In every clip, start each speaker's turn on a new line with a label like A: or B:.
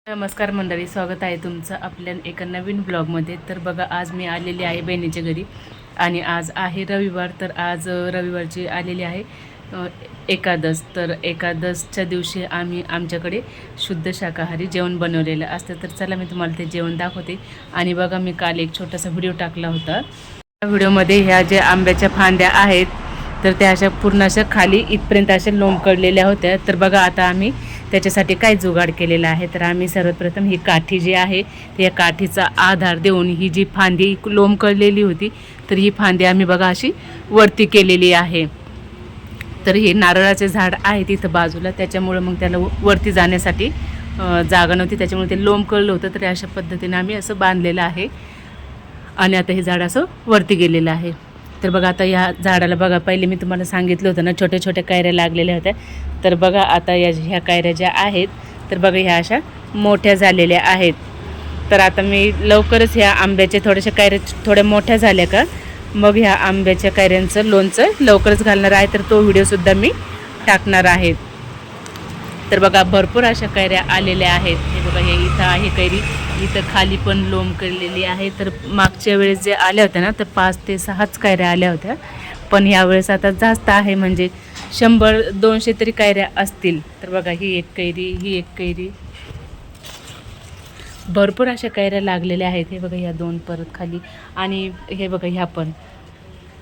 A: नमस्कार मंडळी, स्वागत आहे तुमचं आपल्या एका नवीन ब्लॉगमध्ये. तर बघा, आज मी आलेली आहे बहिणीच्या घरी आणि आज आहे रविवार. तर आज रविवारची आलेली आहे एकादश. तर एकादशच्या दिवशी आम्ही आमच्याकडे शुद्ध शाकाहारी जेवण बनवलेलं असतं. तर चला मी तुम्हाला ते जेवण दाखवते. आणि बघा, मी काल एक छोटासा व्हिडिओ टाकला होता. त्या व्हिडिओमध्ये ह्या ज्या आंब्याच्या फांद्या आहेत तर त्या अशा पूर्ण अशा खाली इथपर्यंत अशा लोंबकळलेल्या होत्या. तर बघा, आता आम्ही त्याच्यासाठी काय जुगाड केलेला आहे. तर आम्ही सर्वप्रथम ही काठी जी आहे त्या काठीचा आधार देऊन ही जी फांदी लोंबकळलेली होती तर ही फांदी आम्ही बघा अशी वरती केलेली आहे. तर हे नारळाचे झाड आहे तिथं बाजूला, त्याच्यामुळं मग त्याला वरती जाण्यासाठी जागा नव्हती, त्याच्यामुळे ते लोंबकळलं होतं. तर अशा पद्धतीने आम्ही असं बांधलेलं आहे आणि आता हे झाड असं वरती गेलेलं आहे. तर बघा, आता या झाडाला बघा, पहिले मी तुम्हाला सांगितलं होतं ना छोट्या छोट्या कैऱ्या लागलेल्या होत्या. तर बघा, आता ह्या कैऱ्या ज्या आहेत तर बघा ह्या अशा मोठ्या झालेल्या आहेत. तर आता मी लवकरच ह्या आंब्याच्या थोड्याशा कैऱ्या थोड्या मोठ्या झाल्या का मग ह्या आंब्याच्या कैऱ्यांचं लोणचं लवकरच घालणार आहे. तर तो व्हिडिओसुद्धा मी टाकणार आहे. तर बघा, भरपूर अशा कैऱ्या आलेल्या आहेत. हे बघा, हे इथं आहे कैरी, इथं खाली पण लोंबकळलेली आहे. तर मागच्या वेळेस जे आल्या होत्या ना तर 5 ते 6च कैऱ्या आल्या होत्या, पण यावेळेस आता जास्त आहे, म्हणजे 100-200 तरी कैऱ्या असतील. तर बघा, ही एक कैरी, ही एक कैरी, भरपूर अशा कैऱ्या लागलेल्या आहेत. हे बघा, ह्या 2 परत खाली, आणि हे बघा ह्या पण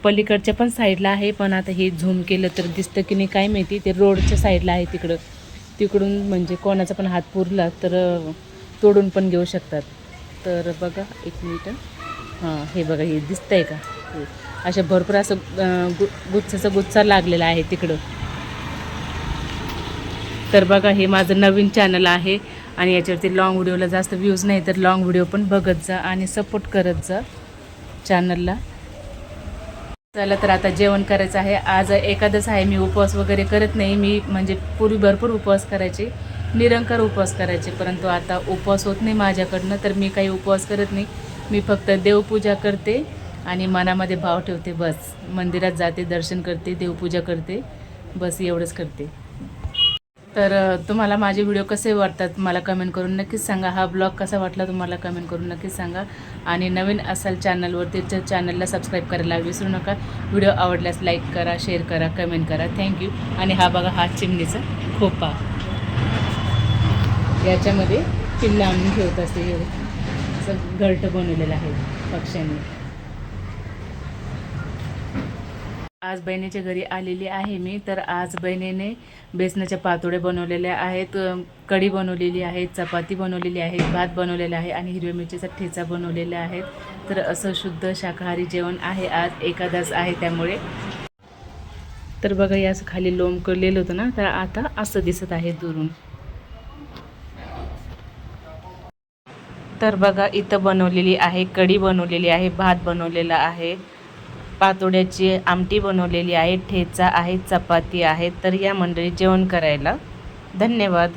A: पलीकडच्या पण साईडला आहे. पण आता हे झूम केलं तर दिसतं की नाही काय माहिती, ते रोडच्या साईडला आहे. तिकडून म्हणजे कोणाचा पण हात पुरला तर तोडून पण घेऊ शकतात. तर बघा, एक मिनिट, हां, हे बघा, हे दिसतंय का, अशा भरपूर असं गुच्छा लागलेला आहे तिकडं. तर बघा, हे माझं नवीन चॅनल आहे आणि याच्यावरती लॉंग व्हिडिओला जास्त व्ह्यूज नाही, तर लॉंग व्हिडिओ पण बघत जा आणि सपोर्ट करत जा चॅनलला. चला, तर आता जेवण करायचं आहे. आज एकादश आहे, मी उपवास वगैरे करत नाही. मी म्हणजे पूर्वी भरपूर उपवास करायचे, निरंकार उपवास करायचे, परंतु आता उपवास होत नाही माझ्याकडनं. तर मी काही उपवास करत नाही. मी फक्त देवपूजा करते आणि मनामध्ये भाव ठेवते, बस. मंदिरात जाते, दर्शन करते, देवपूजा करते, बस एवढंच करते. तर तुम्हाला माझे व्हिडिओ कसे वाटतात मला कमेंट करून नक्कीच सांगा. हा ब्लॉग कसा वाटला तुम्हाला कमेंट करून नक्कीच सांगा. आणि नवीन असाल चॅनलवरती तर चॅनलला सबस्क्राईब करायला विसरू नका. व्हिडिओ आवडल्यास लाईक करा, शेअर करा, कमेंट करा. थँक्यू. आणि हा बघा, हा चिमणीचा खोपा, याच्यामध्ये पिल्लं आणून ठेवत असते. हे असं घरटं बनवलेलं आहे पक्ष्यांनी. आज बहिणीच्या घरी आलेली आहे मी. तर आज बहिणीने बेसनाच्या पातोड्या बनवलेल्या आहेत, कढी बनवलेली आहे, चपाती बनवलेली आहे, भात बनवलेला आहे आणि हिरव्या मिरचीचा ठेचा बनवलेला आहे. तर असं शुद्ध शाकाहारी जेवण आहे. आज एकादश आहे त्यामुळे. तर बघा, हे असं खाली लोंबकळलेलं होतं ना, तर आता असं दिसत आहे दुरून. तर बघा, इथं बनवलेली आहे कढी, बनवलेली आहे भात, बनवलेला आहे पातोड्याची आमटी, बनवलेली आहे ठेचा आहे, चपाती आहे. तर या मंडळी जेवण करायला. धन्यवाद.